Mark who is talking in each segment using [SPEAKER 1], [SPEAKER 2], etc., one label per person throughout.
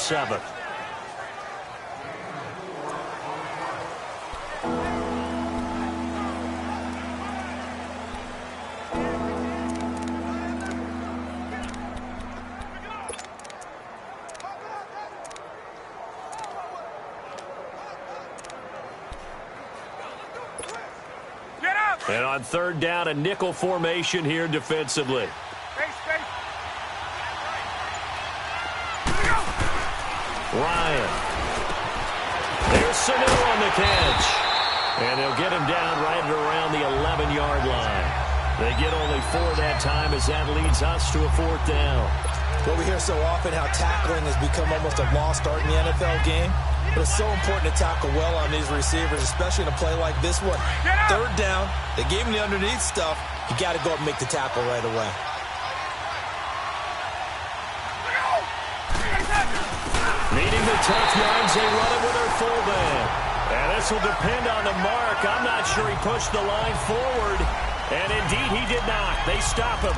[SPEAKER 1] 7th. And on 3rd down, a nickel formation here defensively. Ryan. There's Sanu on the catch. And they'll get him down right around the 11-yard line. They get only 4 that time as that leads us to a 4th down.
[SPEAKER 2] Well, we hear so often how tackling has become almost a lost art in the NFL game. But it's so important to tackle well on these receivers, especially in a play like this one. 3rd down, they gave him the underneath stuff. You got to go up and make the tackle right away.
[SPEAKER 1] Needing the tough yards, they run it with their fullback. And this will depend on the mark. I'm not sure he pushed the line forward. And indeed, he did not. They stop him.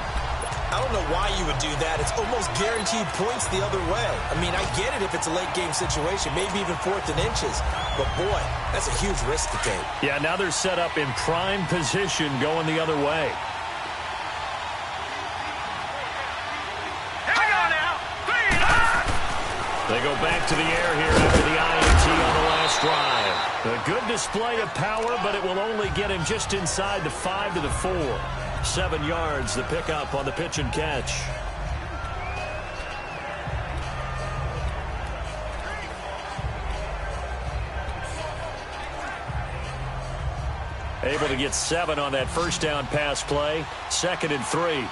[SPEAKER 2] I don't know why you would do that. It's almost guaranteed points the other way. I mean, I get it if it's a late game situation, maybe even 4th and inches. But, boy, that's a huge risk to take.
[SPEAKER 1] Yeah, now they're set up in prime position going the other way.
[SPEAKER 3] Hang on now.
[SPEAKER 1] They go back to the air here after the INT on the last drive. A good display of power, but it will only get him just inside the 5 to the 4. 7 yards, the pickup on the pitch and catch. Able to get 7 on that 1st down pass play. 2nd and 3.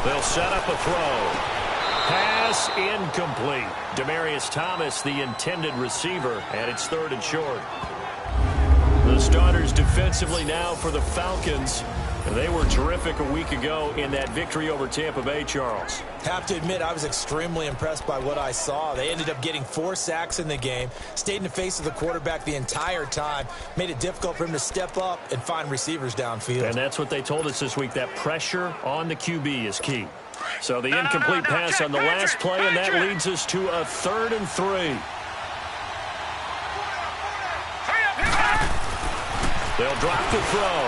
[SPEAKER 1] They'll set up a throw. Pass incomplete. Demaryius Thomas, the intended receiver, and it's 3rd and short. The starters defensively now for the Falcons. They were terrific a week ago in that victory over Tampa Bay, Charles.
[SPEAKER 2] Have to admit, I was extremely impressed by what I saw. They ended up getting 4 sacks in the game, stayed in the face of the quarterback the entire time, made it difficult for him to step up and find receivers downfield.
[SPEAKER 1] And that's what they told us this week, that pressure on the QB is key. So the incomplete pass on the last play, and that leads us to a 3rd and 3. They'll drop the throw,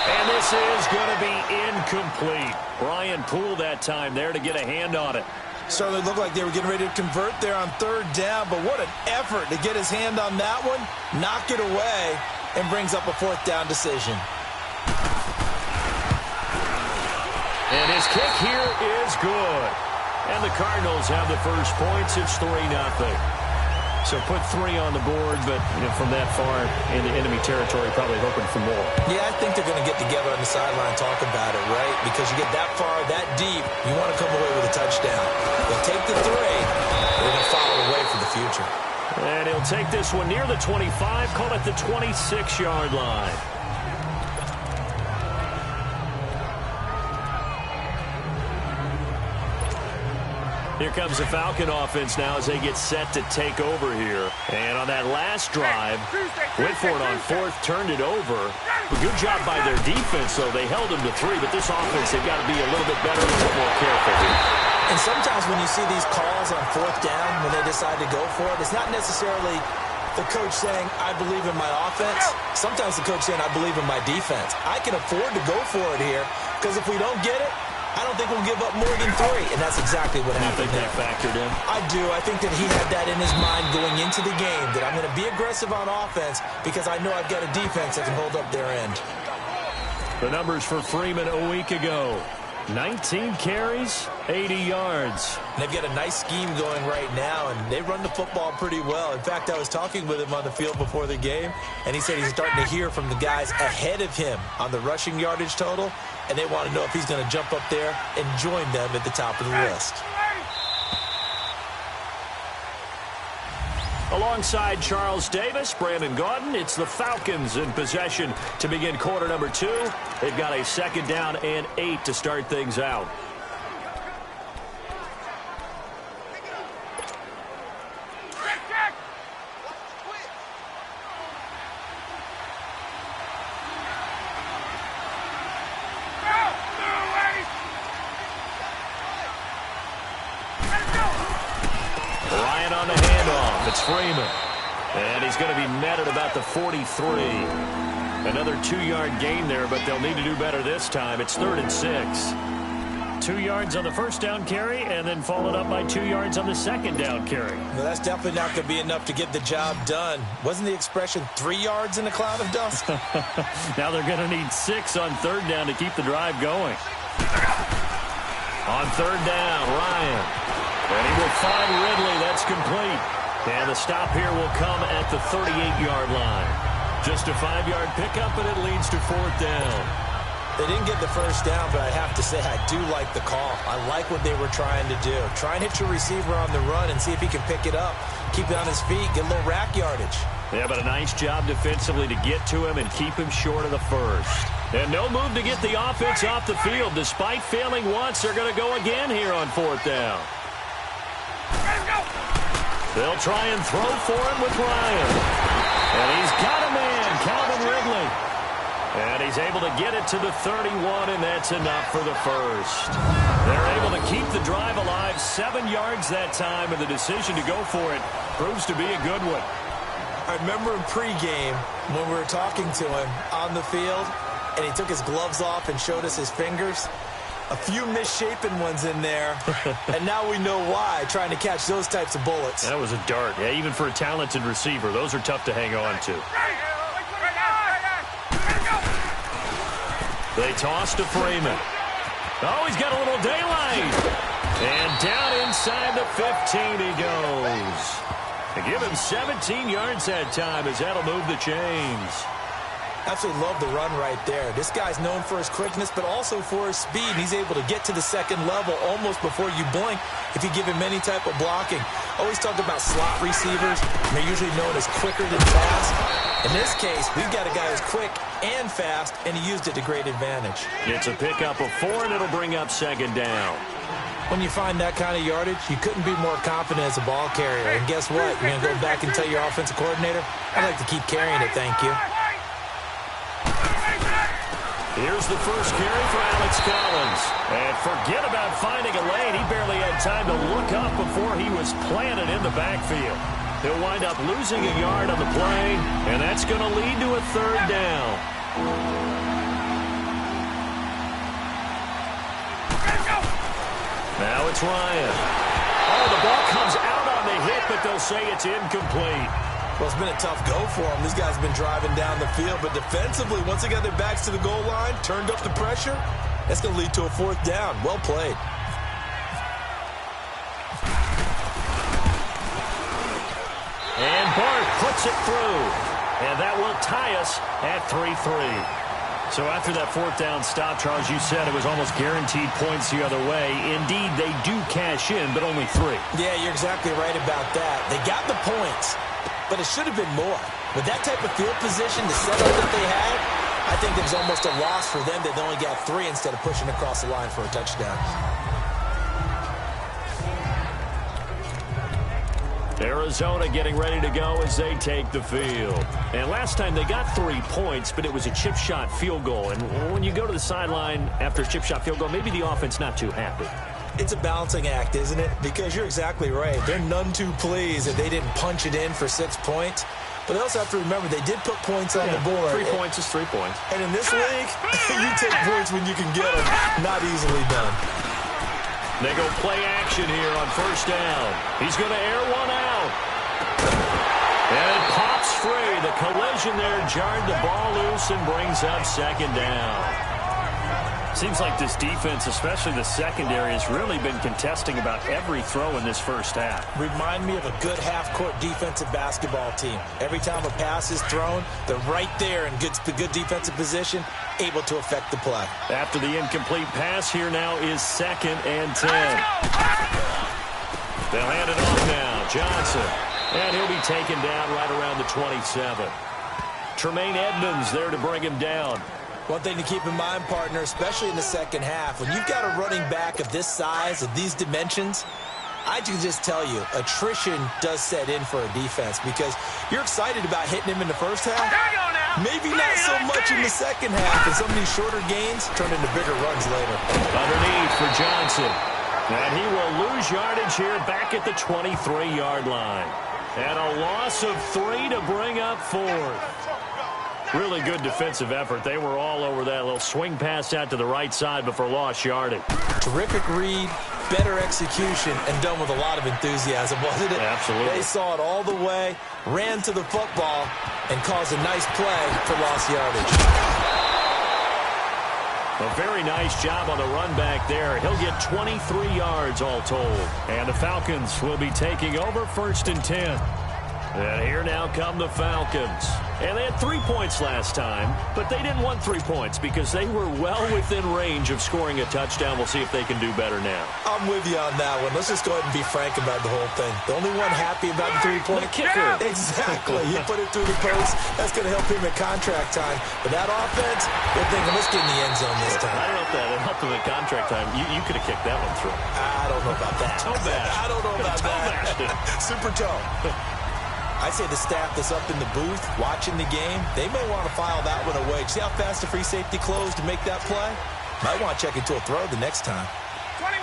[SPEAKER 1] and this is going to be incomplete. Brian Poole that time there to get a hand on it.
[SPEAKER 2] Certainly looked like they were getting ready to convert there on 3rd down, but what an effort to get his hand on that one, knock it away, and brings up a 4th down decision.
[SPEAKER 1] And his kick here is good. And the Cardinals have the first points. It's 3-0. So put 3 on the board, but from that far in the enemy territory, probably hoping for more.
[SPEAKER 2] Yeah, I think they're going to get together on the sideline and talk about it, right? Because you get that far, that deep, you want to come away with a touchdown. They'll take the 3. They're going to follow away for the future.
[SPEAKER 1] And he'll take this one near the 25, call it the 26-yard line. Here comes the Falcon offense now as they get set to take over here. And on that last drive, went for it on 4th, turned it over. A good job by their defense, though. They held them to 3, but this offense, they've got to be a little bit better, a little more careful here.
[SPEAKER 2] And sometimes when you see these calls on 4th down, when they decide to go for it, it's not necessarily the coach saying, I believe in my offense. Sometimes the coach saying, I believe in my defense. I can afford to go for it here, because if we don't get it, I don't think we'll give up more than 3, and that's exactly what happened there.
[SPEAKER 1] You think that factored in?
[SPEAKER 2] I do. I think that he had that in his mind going into the game, that I'm going to be aggressive on offense because I know I've got a defense that can hold up their end.
[SPEAKER 1] The numbers for Freeman a week ago. 19 carries, 80 yards.
[SPEAKER 2] And they've got a nice scheme going right now, and they run the football pretty well. In fact, I was talking with him on the field before the game, and he said he's starting to hear from the guys ahead of him on the rushing yardage total, and they want to know if he's going to jump up there and join them at the top of the list.
[SPEAKER 1] Alongside Charles Davis, Brandon Gaudin, it's the Falcons in possession to begin quarter number 2. They've got a 2nd down and 8 to start things out. it's Freeman. And he's going to be met at about the 43. Another 2-yard gain there, but they'll need to do better this time. It's 3rd and 6. 2 yards on the first down carry, and then followed up by 2 yards on the second down carry.
[SPEAKER 2] Well, that's definitely not going to be enough to get the job done. Wasn't the expression 3 yards in a cloud of dust?
[SPEAKER 1] Now they're going to need 6 on 3rd down to keep the drive going. On 3rd down, Ryan. And he will find Ridley. That's complete. And the stop here will come at the 38-yard line. Just a 5-yard pickup, and it leads to 4th down.
[SPEAKER 2] They didn't get the first down, but I have to say I do like the call. I like what they were trying to do. Try and hit your receiver on the run and see if he can pick it up. Keep it on his feet, get a little rack yardage.
[SPEAKER 1] Yeah, but a nice job defensively to get to him and keep him short of the first. And no move to get the offense off the field. Despite failing once, they're going to go again here on 4th down. They'll try and throw for him with Ryan. And he's got a man, Calvin Ridley. And he's able to get it to the 31, and that's enough for the first. They're able to keep the drive alive, 7 yards that time, and the decision to go for it proves to be a good one.
[SPEAKER 2] I remember in pregame when we were talking to him on the field, and he took his gloves off and showed us his fingers. A few misshapen ones in there, and now we know why, trying to catch those types of bullets.
[SPEAKER 1] That was a dart. Yeah, even for a talented receiver, those are tough to hang on to. They toss to Freeman. Oh, he's got a little daylight. And down inside the 15 he goes. They give him 17 yards that time as that'll move the chains.
[SPEAKER 2] Absolutely love the run right there. This guy's known for his quickness, but also for his speed. He's able to get to the second level almost before you blink if you give him any type of blocking. Always talk about slot receivers. They're usually known as quicker than fast. In this case, we've got a guy who's quick and fast, and he used it to great advantage.
[SPEAKER 1] It's a pickup of 4, and it'll bring up 2nd down.
[SPEAKER 2] When you find that kind of yardage, you couldn't be more confident as a ball carrier. And guess what? You're going to go back and tell your offensive coordinator, I'd like to keep carrying it, thank you.
[SPEAKER 1] Here's the first carry for Alex Collins. And forget about finding a lane. He barely had time to look up before he was planted in the backfield. He'll wind up losing a yard on the play, and that's going to lead to a 3rd down. Now it's Ryan. Oh, the ball comes out on the hit, but they'll say it's incomplete.
[SPEAKER 2] Well, it's been a tough go for them. These guys have been driving down the field, but defensively, once they got their backs to the goal line, turned up the pressure, that's going to lead to a 4th down. Well played.
[SPEAKER 1] And Bart puts it through, and that will tie us at 3-3. So after that 4th down stop, Charles, you said it was almost guaranteed points the other way. Indeed, they do cash in, but only 3.
[SPEAKER 2] Yeah, you're exactly right about that. They got the points, but it should have been more. With that type of field position, the setup that they had, I think it was almost a loss for them that they only got 3 instead of pushing across the line for a touchdown.
[SPEAKER 1] Arizona getting ready to go as they take the field. And last time they got 3 points, but it was a chip shot field goal. And when you go to the sideline after a chip shot field goal, maybe the offense not too happy.
[SPEAKER 2] It's a balancing act, isn't it? Because you're exactly right. They're none too pleased that they didn't punch it in for 6 points. But they also have to remember they did put points on the board.
[SPEAKER 1] 3 points is 3 points.
[SPEAKER 2] And in this league, you take points when you can get them. Not easily done.
[SPEAKER 1] They go play action here on 1st down. He's going to air one out. And it pops free. The collision there jarred the ball loose and brings up 2nd down. Seems like this defense, especially the secondary, has really been contesting about every throw in this first half.
[SPEAKER 2] Remind me of a good half-court defensive basketball team. Every time a pass is thrown, they're right there in good defensive position, able to affect the play.
[SPEAKER 1] After the incomplete pass, here now is 2nd and 10. They'll hand it off now. Johnson. And he'll be taken down right around the 27. Tremaine Edmonds there to bring him down.
[SPEAKER 2] One thing to keep in mind, partner, especially in the second half, when you've got a running back of this size, of these dimensions, I can just tell you, attrition does set in for a defense because you're excited about hitting him in the first half. Maybe not so much in the second half, and some of these shorter gains turn into bigger runs later.
[SPEAKER 1] Underneath for Johnson. And he will lose yardage here back at the 23-yard line. And a loss of 3 to bring up 4th. Really good defensive effort. They were all over that little swing pass out to the right side before lost yardage.
[SPEAKER 2] Terrific read, better execution, and done with a lot of enthusiasm, wasn't it?
[SPEAKER 1] Absolutely.
[SPEAKER 2] They saw it all the way, ran to the football, and caused a nice play for lost yardage.
[SPEAKER 1] A very nice job on the run back there. He'll get 23 yards all told. And the Falcons will be taking over 1st and 10. And here now come the Falcons. And they had 3 points last time, but they didn't want 3 points because they were well within range of scoring a touchdown. We'll see if they can do better now.
[SPEAKER 2] I'm with you on that one. Let's just go ahead and be frank about the whole thing. The only one happy about the 3-point
[SPEAKER 1] kicker.
[SPEAKER 2] Exactly. He put it through the post. That's going to help him at contract time. But that offense, they're thinking, let's get in the end zone this time.
[SPEAKER 1] I don't know if that helped him at contract time. You could have kicked that one through.
[SPEAKER 2] I don't know about that.
[SPEAKER 1] Toe bash.
[SPEAKER 2] I don't know about that. Super toe. I say the staff that's up in the booth watching the game, they may want to file that one away. See how fast the free safety closed to make that play? Might want to check into a throw the next time.
[SPEAKER 3] 21.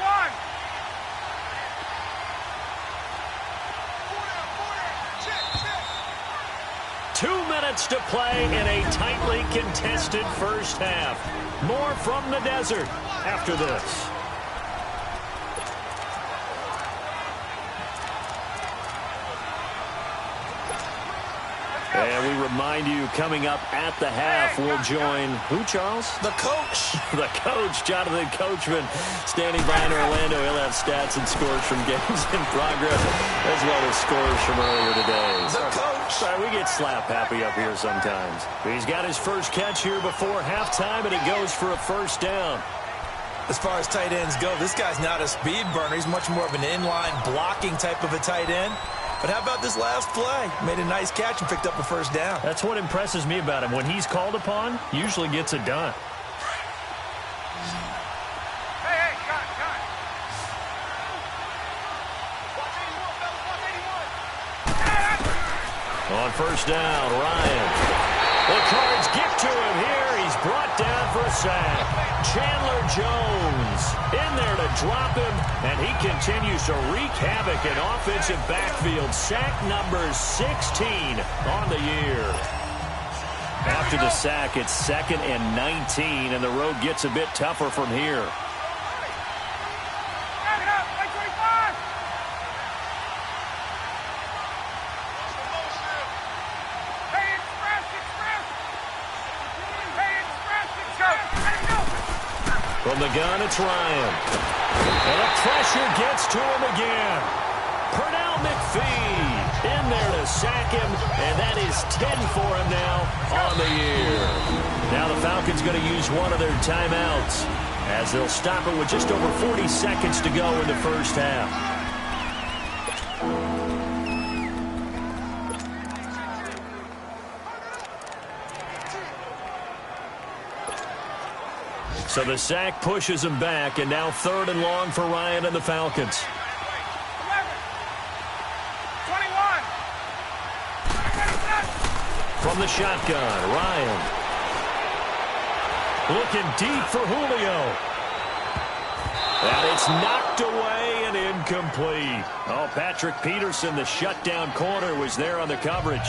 [SPEAKER 1] 2 minutes to play in a tightly contested first half. More from the desert after this. And we remind you, coming up at the half, we'll join who, Charles?
[SPEAKER 2] The coach.
[SPEAKER 1] The coach, Jonathan Coachman, standing by in Orlando. He'll have stats and scores from games in progress, as well as scores from earlier today.
[SPEAKER 2] The coach.
[SPEAKER 1] Sorry, we get slap happy up here sometimes. He's got his first catch here before halftime, and it goes for a 1st down.
[SPEAKER 2] As far as tight ends go, this guy's not a speed burner. He's much more of an inline blocking type of a tight end. But how about this last play? Made a nice catch and picked up a 1st down.
[SPEAKER 1] That's what impresses me about him. When he's called upon, usually gets it done.
[SPEAKER 3] Hey, cut.
[SPEAKER 1] On 1st down, Ryan. The Cards get to him here. He's brought down for a sack. Chandler Jones in there to drop him, and he continues to wreak havoc in offensive backfield. Sack number 16 on the year. After the sack, it's 2nd and 19, and the road gets a bit tougher from here. From the gun, it's Ryan. And the pressure gets to him again. Pernell McPhee in there to sack him, and that is 10 for him now on the year. Now the Falcons going to use one of their timeouts as they'll stop it with just over 40 seconds to go in the first half. So the sack pushes him back, and now 3rd and long for Ryan and the Falcons.
[SPEAKER 3] 11. 21.
[SPEAKER 1] From the shotgun, Ryan. Looking deep for Julio. And it's knocked away and incomplete. Oh, Patrick Peterson, the shutdown corner, was there on the coverage.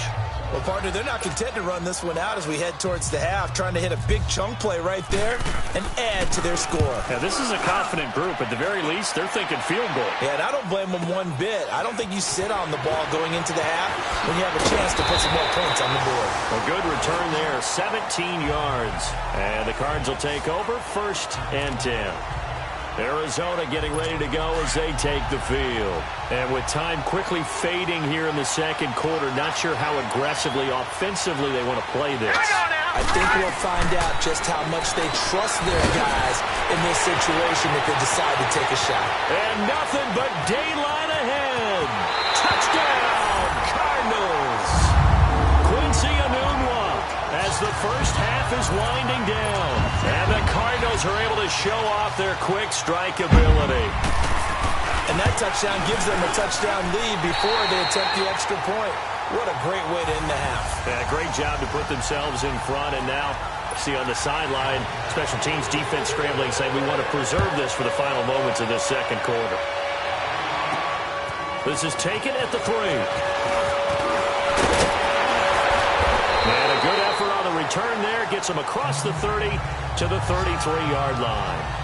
[SPEAKER 2] Well, partner, they're not content to run this one out as we head towards the half, trying to hit a big chunk play right there and add to their score.
[SPEAKER 1] Now, this is a confident group. At the very least, they're thinking field goal.
[SPEAKER 2] Yeah, and I don't blame them one bit. I don't think you sit on the ball going into the half when you have a chance to put some more points on the board.
[SPEAKER 1] A good return there, 17 yards. And the Cards will take over 1st and 10. Arizona getting ready to go as they take the field. And with time quickly fading here in the second quarter, not sure how aggressively, offensively they want to play this.
[SPEAKER 2] I think we'll find out just how much they trust their guys in this situation if they decide to take a shot.
[SPEAKER 1] And nothing but daylight ahead. Touchdown, Cardinals. Quincy Enunwa as the first half is winding down. And the Cardinals are able to show off their quick strike ability.
[SPEAKER 2] And that touchdown gives them a touchdown lead before they attempt the extra point. What a great way to end the half.
[SPEAKER 1] Yeah, great job to put themselves in front. And now, see on the sideline, special teams defense scrambling, saying we want to preserve this for the final moments of this second quarter. This is taken at the 3. return there gets them across the 30 to the 33-yard line.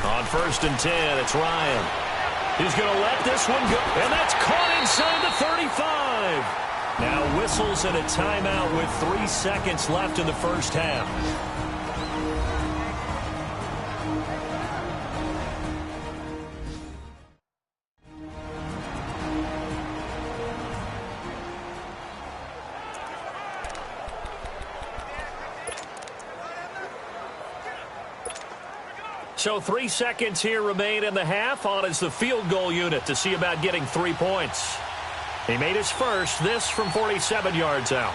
[SPEAKER 1] On 1st and 10, it's Ryan. He's going to let this one go, and that's caught inside the 35. Now whistles and a timeout with 3 seconds left in the first half. So 3 seconds here remain in the half. On is the field goal unit to see about getting 3 points. He made his first, this from 47 yards out.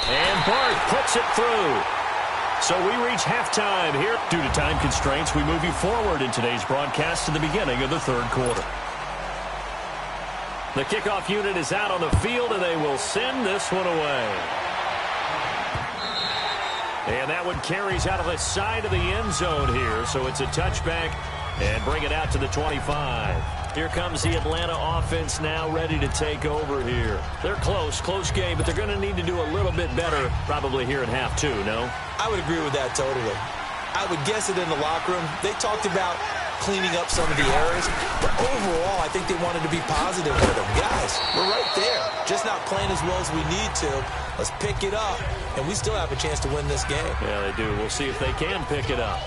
[SPEAKER 1] And Bart puts it through. So we reach halftime here. Due to time constraints, we move you forward in today's broadcast to the beginning of the third quarter. The kickoff unit is out on the field, and they will send this one away. And that one carries out of the side of the end zone here, so it's a touchback and bring it out to the 25. Here comes the Atlanta offense now ready to take over here. They're close game, but they're going to need to do a little bit better probably here in half two, no?
[SPEAKER 2] I would agree with that totally. I would guess it in the locker room. They talked about cleaning up some of the errors, but overall, I think they wanted to be positive with them. Guys, we're right there, just not playing as well as we need to. Let's pick it up, and we still have a chance to win this game.
[SPEAKER 1] Yeah, they do. We'll see if they can pick it up.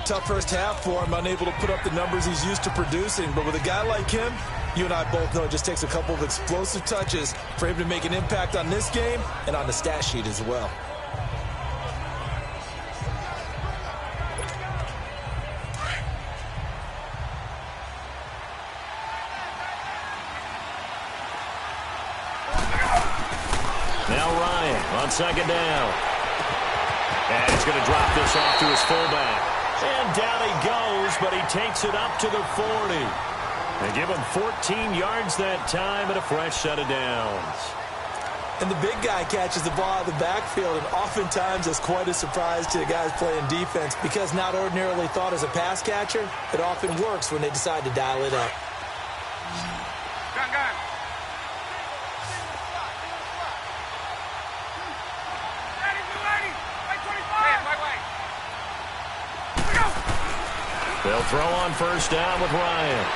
[SPEAKER 2] Tough first half for him, unable to put up the numbers he's used to producing, but with a guy like him, you and I both know it just takes a couple of explosive touches for him to make an impact on this game and on the stat sheet as well.
[SPEAKER 1] Now Ryan on second down. And he's going to drop this off to his fullback. And down he goes, but he takes it up to the 40. And give him 14 yards that time and a fresh set of downs.
[SPEAKER 2] And the big guy catches the ball out of the backfield, and oftentimes that's quite a surprise to the guys playing defense because not ordinarily thought as a pass catcher, it often works when they decide to dial it up.
[SPEAKER 3] Gun.
[SPEAKER 1] They'll throw on first down with Ryan.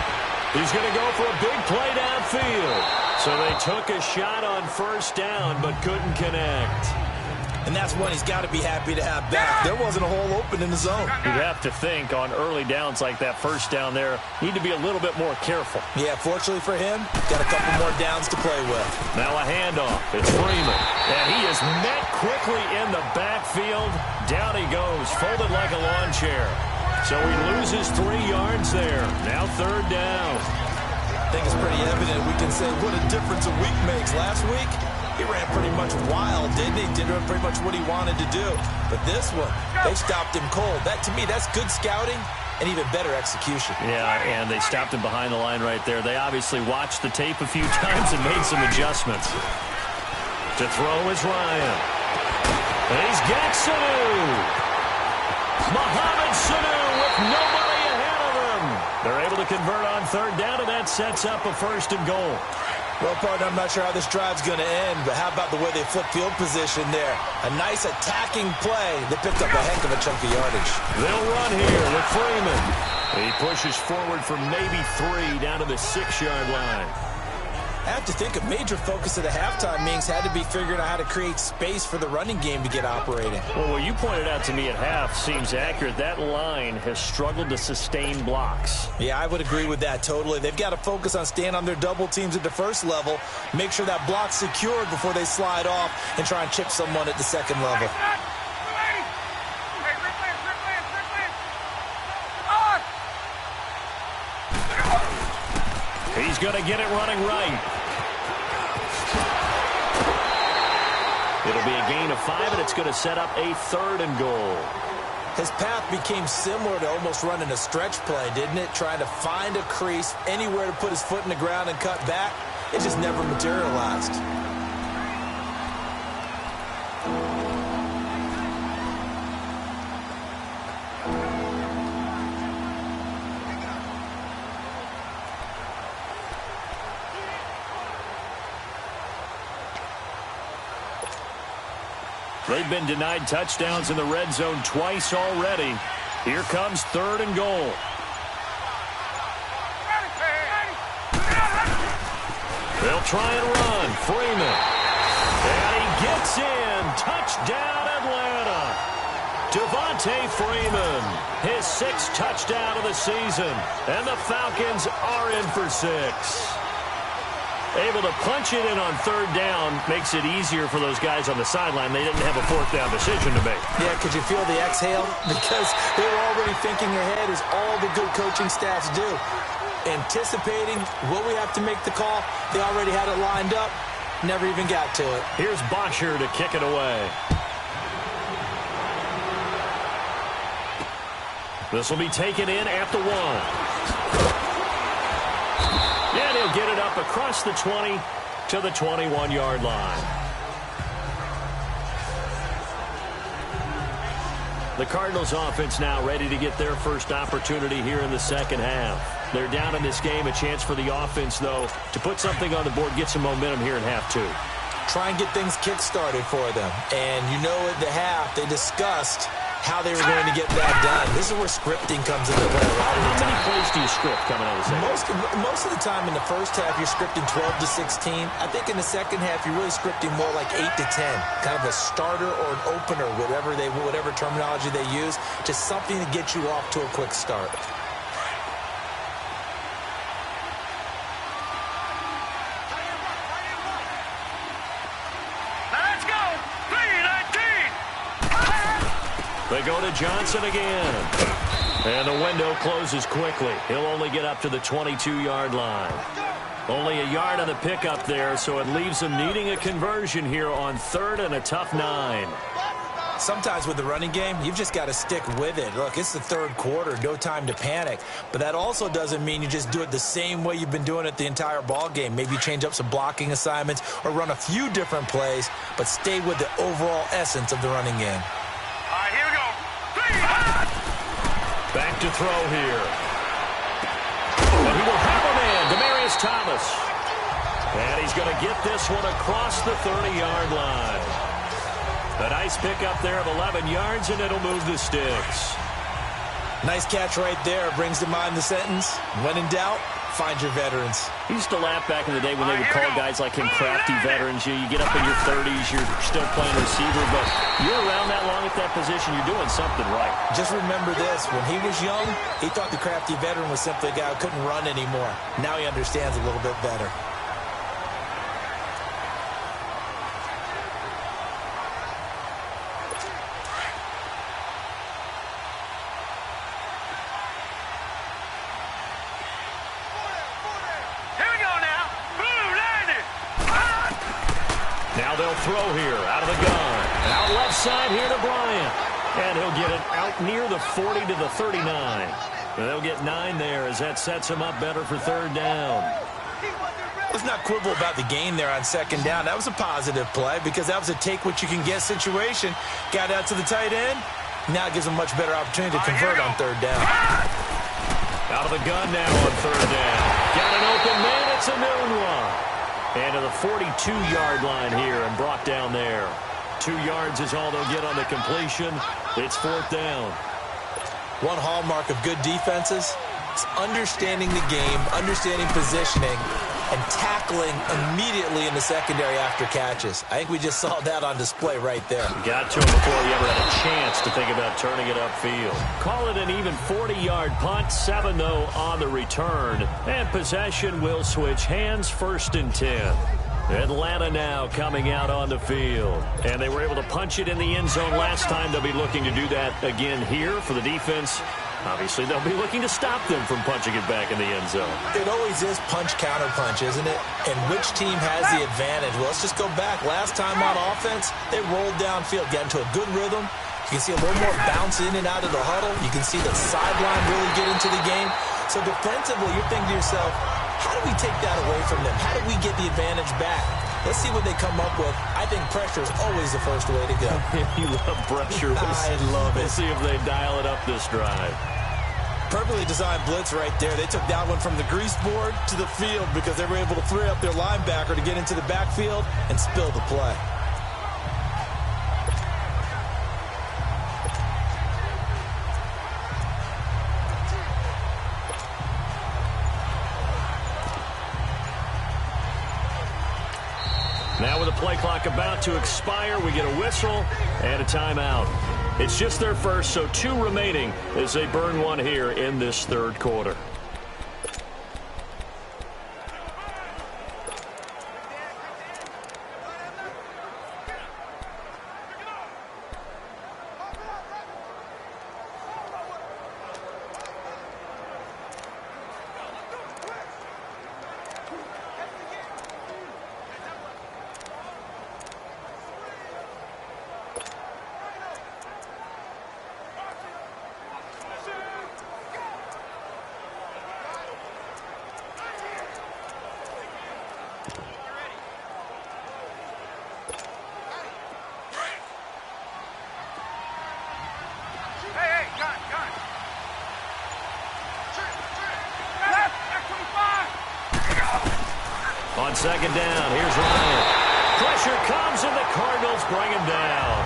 [SPEAKER 1] He's going to go for a big play downfield. So they took a shot on first down but couldn't connect.
[SPEAKER 2] And that's one he's got to be happy to have back. There wasn't a hole open in the zone.
[SPEAKER 1] You'd have to think on early downs like that first down there, need to be a little bit more careful.
[SPEAKER 2] Yeah, fortunately for him, got a couple more downs to play with.
[SPEAKER 1] Now a handoff. It's Freeman. And he is met quickly in the backfield. Down he goes, folded like a lawn chair. So he loses 3 yards there. Now third down.
[SPEAKER 2] I think it's pretty evident we can say what a difference a week makes. Last week, he ran pretty much wild, didn't he? Did pretty much what he wanted to do. But this one, they stopped him cold. That, to me, that's good scouting and even better execution.
[SPEAKER 1] Yeah, and they stopped him behind the line right there. They obviously watched the tape a few times and made some adjustments. To throw is Ryan. And he's got Sanu. Mohamed Sanu with nobody ahead of him. They're able to convert on third down, and that sets up a first and goal.
[SPEAKER 2] Well, partner, I'm not sure how this drive's going to end, but how about the way they flip field position there? A nice attacking play. They picked up a heck of a chunk of yardage.
[SPEAKER 1] They'll run here with Freeman. He pushes forward for maybe 3 down to the 6-yard line.
[SPEAKER 2] I have to think a major focus of the halftime meetings had to be figuring out how to create space for the running game to get operating.
[SPEAKER 1] Well, what you pointed out to me at half seems accurate. That line has struggled to sustain blocks.
[SPEAKER 2] Yeah, I would agree with that totally. They've got to focus on staying on their double teams at the first level, make sure that block's secured before they slide off and try and chip someone at the second level.
[SPEAKER 1] He's going to get it running right. It'll be a gain of 5, and it's going to set up a 3rd and goal.
[SPEAKER 2] His path became similar to almost running a stretch play, didn't it? Trying to find a crease, anywhere to put his foot in the ground and cut back. It just never materialized.
[SPEAKER 1] They've been denied touchdowns in the red zone twice already. Here comes 3rd and goal. They'll try and run. Freeman. And he gets in. Touchdown, Atlanta. Devontae Freeman, his 6th touchdown of the season. And the Falcons are in for 6. Able to punch it in on 3rd down makes it easier for those guys on the sideline. They didn't have a 4th down decision to make.
[SPEAKER 2] Yeah, could you feel the exhale? Because they were already thinking ahead, as all the good coaching staffs do. Anticipating, will we have to make the call? They already had it lined up. Never even got to it.
[SPEAKER 1] Here's Bosher to kick it away. This will be taken in at the 1. And he'll get it up across the 20 to the 21-yard line. The Cardinals offense now ready to get their first opportunity here in the second half. They're down in this game. A chance for the offense, though, to put something on the board, get some momentum here in half 2.
[SPEAKER 2] Try and get things kick-started for them. And you know at the half, they discussed how they were going to get that done. This is where scripting comes into play a lot of the time.
[SPEAKER 1] How many plays do you script coming out of the second?
[SPEAKER 2] Most of the time in the first half, you're scripting 12 to 16. I think in the second half, you're really scripting more like 8 to 10. Kind of a starter or an opener, whatever terminology they use. Just something to get you off to a quick start.
[SPEAKER 1] They go to Johnson again. And the window closes quickly. He'll only get up to the 22-yard line. Only a yard on the pickup there, so it leaves them needing a conversion here on 3rd and a tough 9.
[SPEAKER 2] Sometimes with the running game, you've just got to stick with it. Look, it's the 3rd quarter, no time to panic. But that also doesn't mean you just do it the same way you've been doing it the entire ball game. Maybe change up some blocking assignments or run a few different plays, but stay with the overall essence of the running game.
[SPEAKER 3] All right, here we go.
[SPEAKER 1] Back to throw here. And he will have a man, Demaryius Thomas. And he's going to get this one across the 30-yard line. A nice pickup there of 11 yards, and it'll move the sticks.
[SPEAKER 2] Nice catch right there. Brings to mind the sentence, when in doubt, find your veterans.
[SPEAKER 1] He used to laugh back in the day when they would call guys like him crafty veterans. You get up in your 30s, you're still playing receiver, but you're around that long at that position, you're doing something right.
[SPEAKER 2] Just remember this, when he was young, he thought the crafty veteran was simply a guy who couldn't run anymore. Now he understands a little bit better.
[SPEAKER 1] Now they'll throw here out of the gun. Out left side here to Bryant. And he'll get it out near the 40 to the 39. And they'll get 9 there as that sets him up better for 3rd down.
[SPEAKER 2] Let's not quibble about the gain there on 2nd down. That was a positive play because that was a take-what-you-can-get situation. Got out to the tight end. Now it gives him a much better opportunity to convert on 3rd down.
[SPEAKER 1] Out of the gun now on 3rd down. Got an open man. It's a new one. And to the 42-yard line here and brought down there. 2 yards is all they'll get on the completion. It's 4th down.
[SPEAKER 2] One hallmark of good defenses is understanding the game, understanding positioning, and tackling immediately in the secondary after catches. I think we just saw that on display right there.
[SPEAKER 1] Got to him before he ever had a chance to think about turning it upfield. Call it an even 40-yard punt, 7 though on the return. And possession will switch hands, 1st and 10. Atlanta now coming out on the field. And they were able to punch it in the end zone last time. They'll be looking to do that again here for the defense. Obviously, they'll be looking to stop them from punching it back in the end zone.
[SPEAKER 2] It always is punch-counter-punch, isn't it? And which team has the advantage? Well, let's just go back. Last time on offense, they rolled downfield, got into a good rhythm. You can see a little more bounce in and out of the huddle. You can see the sideline really get into the game. So defensively, you're thinking to yourself, how do we take that away from them? How do we get the advantage back? Let's see what they come up with. I think pressure is always the first way to go.
[SPEAKER 1] You love pressure.
[SPEAKER 2] I love it.
[SPEAKER 1] We'll see if they dial it up this drive.
[SPEAKER 2] Perfectly designed blitz right there. They took that one from the grease board to the field because they were able to free up their linebacker to get into the backfield and spill the play.
[SPEAKER 1] Now with the play clock about to expire, we get a whistle and a timeout. It's just their first, so 2 remaining as they burn one here in this third quarter. On second down, here's Ryan. Pressure comes, and the Cardinals bring him down.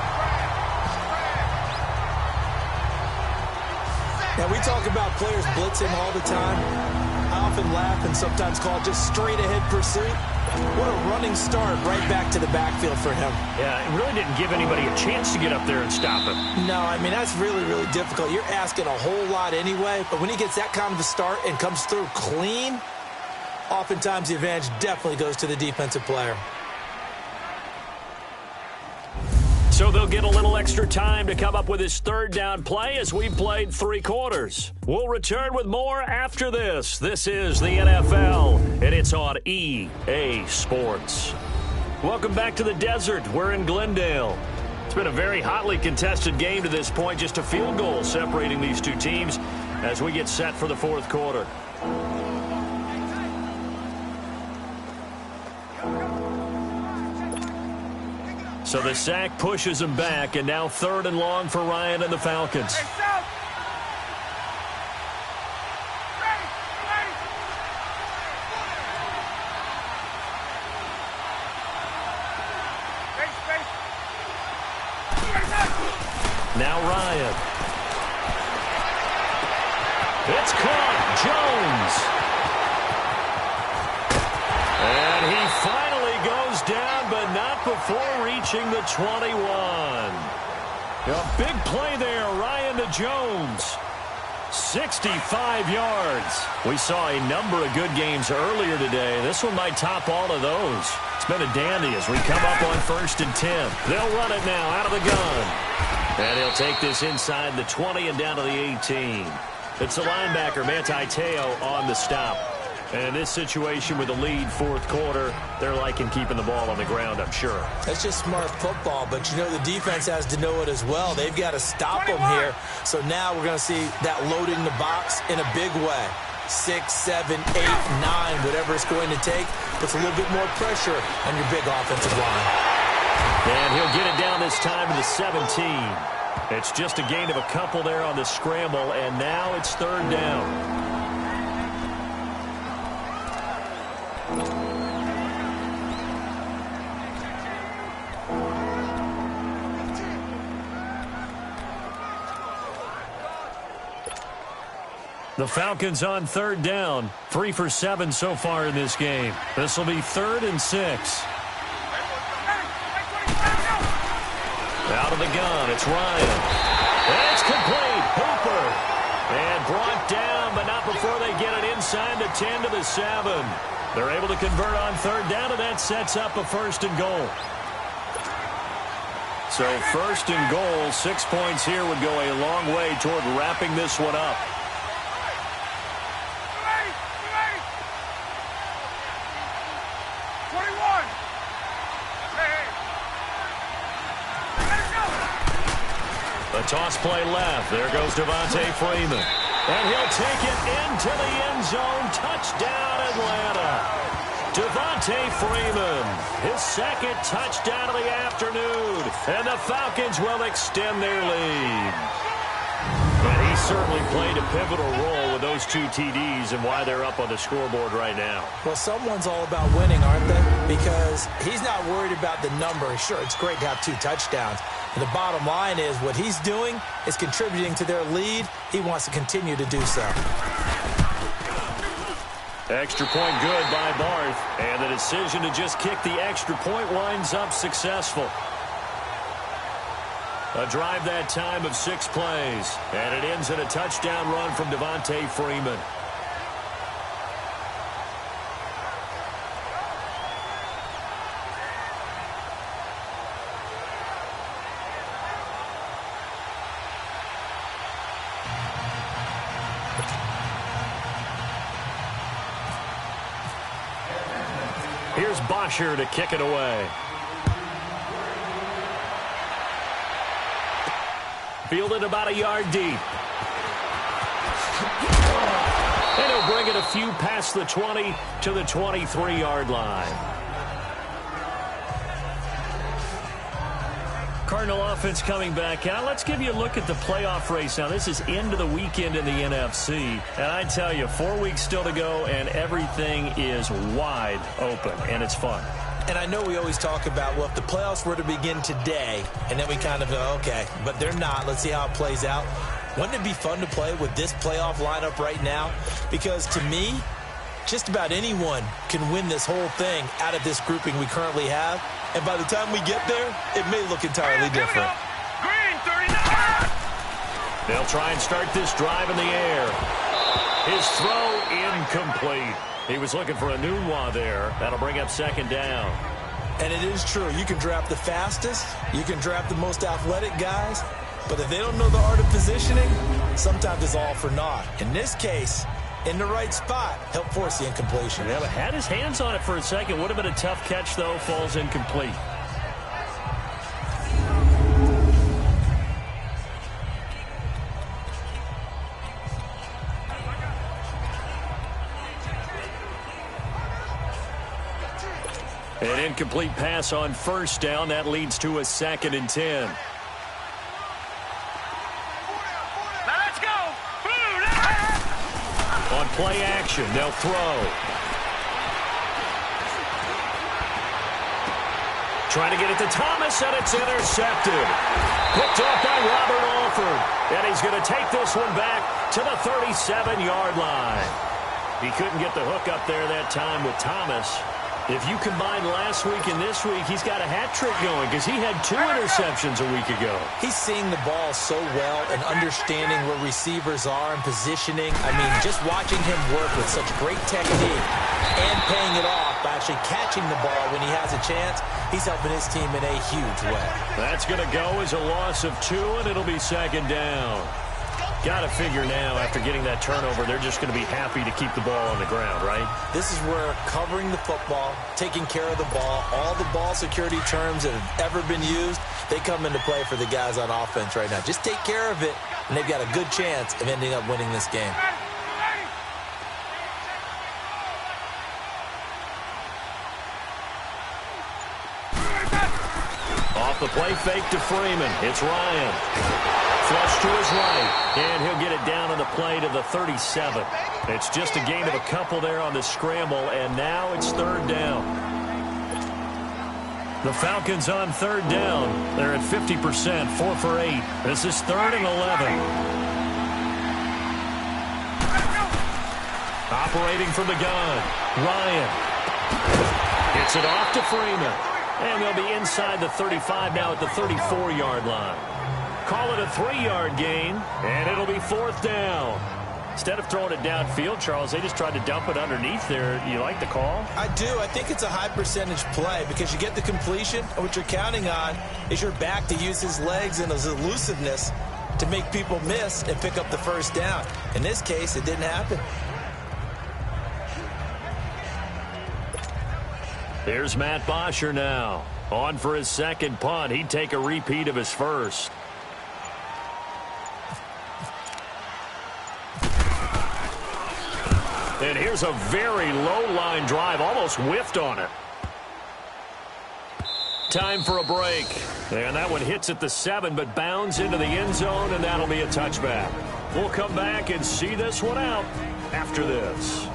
[SPEAKER 2] Now, we talk about players blitzing all the time. I often laugh and sometimes call it just straight-ahead pursuit. What a running start right back to the backfield for him.
[SPEAKER 1] Yeah, it really didn't give anybody a chance to get up there and stop him.
[SPEAKER 2] No, I mean, that's really, really difficult. You're asking a whole lot anyway, but when he gets that kind of a start and comes through clean, oftentimes the advantage definitely goes to the defensive player.
[SPEAKER 1] So they'll get a little extra time to come up with his third down play as we played 3 quarters. We'll return with more after this. This is the NFL, and it's on EA Sports. Welcome back to the desert. We're in Glendale. It's been a very hotly contested game to this point. Just a field goal separating these 2 teams as we get set for the fourth quarter. So the sack pushes him back, and now 3rd and long for Ryan and the Falcons. Now Ryan. It's caught. Jones. And he finally goes down, but not before reaching the 21. A big play there, Ryan to Jones. 65 yards. We saw a number of good games earlier today. This one might top all of those. It's been a dandy as we come up on 1st and 10. They'll run it now out of the gun. And he'll take this inside the 20 and down to the 18. It's the linebacker, Manti Te'o, on the stop. And in this situation with the lead fourth quarter, they're liking keeping the ball on the ground, I'm sure.
[SPEAKER 2] That's just smart football, but you know the defense has to know it as well. They've got to stop them here. So now we're going to see that loading the box in a big way. 6, 7, 8, 9, whatever it's going to take, puts a little bit more pressure on your big offensive line.
[SPEAKER 1] And he'll get it down this time to the 17. It's just a gain of a couple there on the scramble, and now it's 3rd down. The Falcons on 3rd down. 3 for 7 so far in this game. This will be 3rd and 6. Out of the gun, it's Ryan. It's complete. Hooper. And brought down, but not before they get it inside the 10 to the 7. They're able to convert on 3rd down, and that sets up a 1st and goal. So first and goal, 6 points here would go a long way toward wrapping this one up. The toss play left. There goes Devontae Freeman. And he'll take it into the end zone. Touchdown, Atlanta. Devontae Freeman, his second touchdown of the afternoon. And the Falcons will extend their lead. And he certainly played a pivotal role with those 2 TDs and why they're up on the scoreboard right now.
[SPEAKER 2] Well, someone's all about winning, aren't they? Because he's not worried about the number. Sure, it's great to have 2 touchdowns. And the bottom line is what he's doing is contributing to their lead. He wants to continue to do so.
[SPEAKER 1] Extra point good by Barth. And the decision to just kick the extra point winds up successful. A drive that time of 6 plays. And it ends in a touchdown run from Devontae Freeman. Here's Bosher to kick it away. Fielded about a yard deep. And he'll bring it a few past the 20 to the 23-yard line. Cardinal offense coming back out. Let's give you a look at the playoff race. Now, this is end of the weekend in the NFC. And I tell you, 4 weeks still to go, and everything is wide open, and it's fun.
[SPEAKER 2] And I know we always talk about, well, if the playoffs were to begin today, and then we kind of go, okay, but they're not. Let's see how it plays out. Wouldn't it be fun to play with this playoff lineup right now? Because to me, just about anyone can win this whole thing out of this grouping we currently have. And by the time we get there, it may look entirely different.
[SPEAKER 3] Green, 39!
[SPEAKER 1] They'll try and start this drive in the air. His throw incomplete. He was looking for a Nunwa there. That'll bring up second down.
[SPEAKER 2] And it is true. You can draft the fastest. You can draft the most athletic guys. But if they don't know the art of positioning, sometimes it's all for naught. In this case, in the right spot, help force the incompletion.
[SPEAKER 1] Yeah, but had his hands on it for a second. Would have been a tough catch, though. Falls incomplete. An incomplete pass on first down. That leads to a 2nd and 10.
[SPEAKER 3] Now let's go!
[SPEAKER 1] On play action, they'll throw. Trying to get it to Thomas, and it's intercepted. Picked off by Robert Alford. And he's going to take this one back to the 37-yard line. He couldn't get the hook up there that time with Thomas. If you combine last week and this week, he's got a hat trick going because he had 2 interceptions a week ago.
[SPEAKER 2] He's seeing the ball so well and understanding where receivers are and positioning. I mean, just watching him work with such great technique and paying it off by actually catching the ball when he has a chance, he's helping his team in a huge way.
[SPEAKER 1] That's going to go as a loss of 2, and it'll be second down. Got to figure now, after getting that turnover, they're just going to be happy to keep the ball on the ground, right?
[SPEAKER 2] This is where covering the football, taking care of the ball, all the ball security terms that have ever been used, they come into play for the guys on offense right now. Just take care of it, and they've got a good chance of ending up winning this game.
[SPEAKER 1] Off the play fake to Freeman. It's Ryan. Flush to his right, and he'll get it down on the play to the 37. It's just a gain of a couple there on the scramble, and now it's 3rd down. The Falcons on 3rd down. They're at 50%, 4 for 8. This is 3rd and 11. Operating from the gun, Ryan. Gets it off to Freeman, and they'll be inside the 35 now at the 34-yard line. Call it a 3-yard gain, and it'll be 4th down. Instead of throwing it downfield, Charles, they just tried to dump it underneath there. You like the call?
[SPEAKER 2] I do. I think it's a high percentage play because you get the completion, and what you're counting on is your back to use his legs and his elusiveness to make people miss and pick up the first down. In this case, it didn't happen.
[SPEAKER 1] Here's Matt Bosher now. On for his second punt. He'd take a repeat of his first. And here's a very low-line drive. Almost whiffed on it. Time for a break. And that one hits at the 7, but bounds into the end zone, and that'll be a touchback. We'll come back and see this one out after this.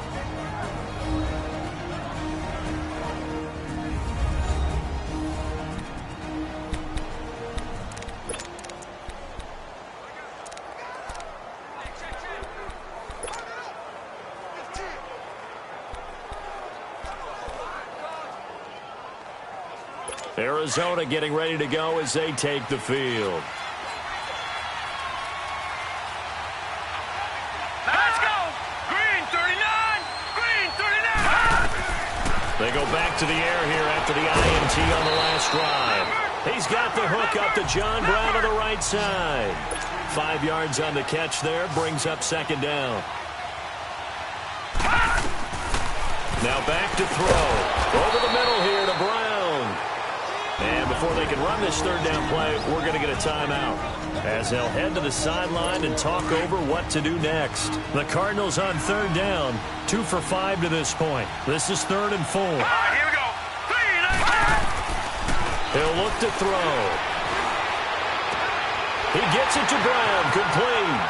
[SPEAKER 1] Arizona getting ready to go as they take the field.
[SPEAKER 3] Let's go! Green 39! Green 39!
[SPEAKER 1] They go back to the air here after the INT on the last drive. He's got the hook up to John Brown on the right side. 5 yards on the catch there, brings up second down. Now back to throw. Over the middle here to Brown. And before they can run this third down play, we're going to get a timeout, as they'll head to the sideline and talk over what to do next. The Cardinals on third down, 2 for 5 to this point. This is 3rd and 4.
[SPEAKER 3] All right, here we go.
[SPEAKER 1] He'll look to throw. He gets it to Brown, complete.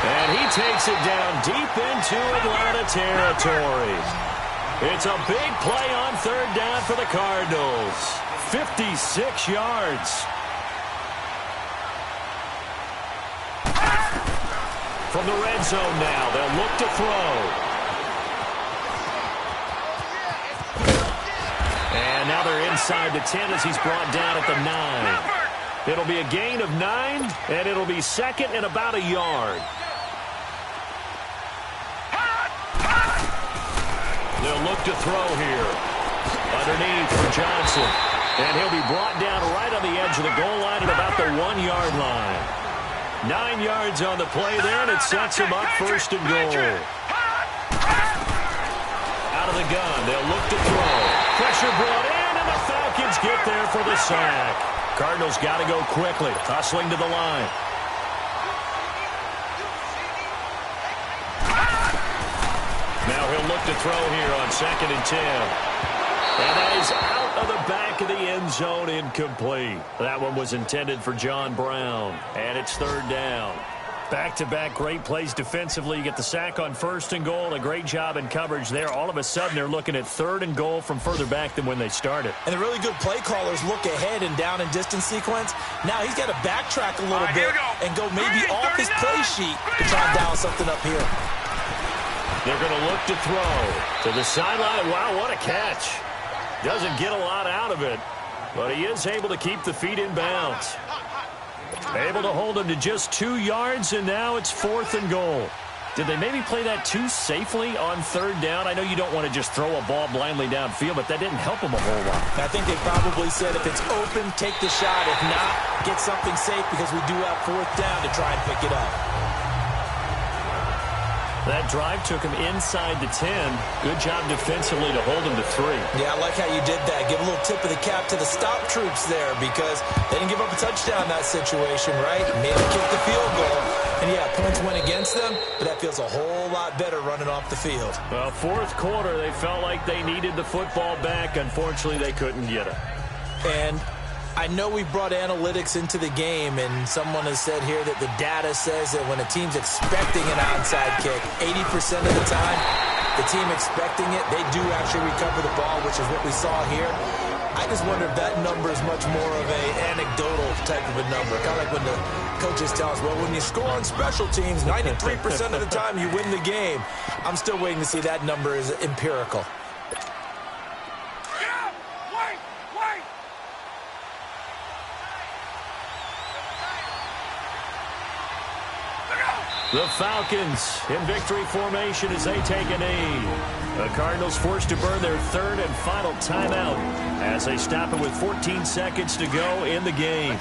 [SPEAKER 1] And he takes it down deep into Atlanta territory. It's a big play on third down for the Cardinals. 56 yards. From the red zone now, they'll look to throw. And now they're inside the 10 as he's brought down at the 9. It'll be a gain of 9, and it'll be second and about a yard. They'll look to throw here. Underneath for Johnson. And he'll be brought down right on the edge of the goal line at about the 1-yard line. 9 yards on the play there, and it sets him up 1st and goal. Out of the gun, they'll look to throw. Pressure brought in, and the Falcons get there for the sack. Cardinals got to go quickly, hustling to the line. Now he'll look to throw here on 2nd and 10. And that is out of the back of the end zone, incomplete. That one was intended for John Brown. And it's 3rd down. Back-to-back great plays defensively. You get the sack on 1st and goal. A great job in coverage there. All of a sudden, they're looking at 3rd and goal from further back than when they started.
[SPEAKER 2] And the really good play callers look ahead and down and distance sequence. Now he's got to backtrack a little bit and go maybe off his play sheet to try and dial something up here.
[SPEAKER 1] They're going to look to throw to the sideline. Wow, what a catch. Doesn't get a lot out of it, but he is able to keep the feet in bounds. Able to hold him to just 2 yards, and now it's 4th and goal. Did they maybe play that too safely on 3rd down? I know you don't want to just throw a ball blindly downfield, but that didn't help him a whole lot.
[SPEAKER 2] I think they probably said if it's open, take the shot. If not, get something safe because we do have 4th down to try and pick it up.
[SPEAKER 1] That drive took him inside the 10. Good job defensively to hold him to 3.
[SPEAKER 2] Yeah, I like how you did that. Give a little tip of the cap to the stop troops there because they didn't give up a touchdown in that situation, right? Made them kick the field goal. And, yeah, points went against them, but that feels a whole lot better running off the field.
[SPEAKER 1] Well, 4th quarter, they felt like they needed the football back. Unfortunately, they couldn't get it.
[SPEAKER 2] And I know we brought analytics into the game, and someone has said here that the data says that when a team's expecting an onside kick, 80% of the time, the team expecting it, they do actually recover the ball, which is what we saw here. I just wonder if that number is much more of an anecdotal type of a number. Kind of like when the coaches tell us, well, when you score on special teams, 93% of the time you win the game. I'm still waiting to see that number is empirical.
[SPEAKER 1] The Falcons in victory formation as they take a knee. The Cardinals forced to burn their third and final timeout as they stop it with 14 seconds to go in the game.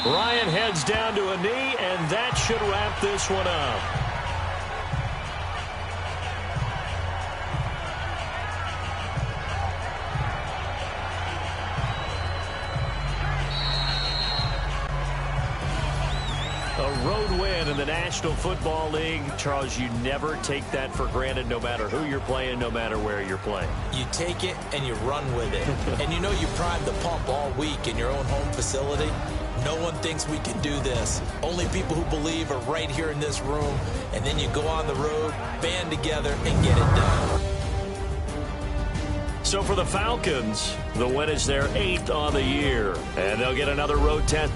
[SPEAKER 1] Ryan heads down to a knee, and that should wrap this one up. A road win in the National Football League. Charles, you never take that for granted no matter who you're playing, no matter where you're playing.
[SPEAKER 2] You take it and you run with it. And you know you primed the pump all week in your own home facility. No one thinks we can do this. Only people who believe are right here in this room. And then you go on the road, band together, and get it done.
[SPEAKER 1] So for the Falcons, the win is their 8th on the year. And they'll get another road test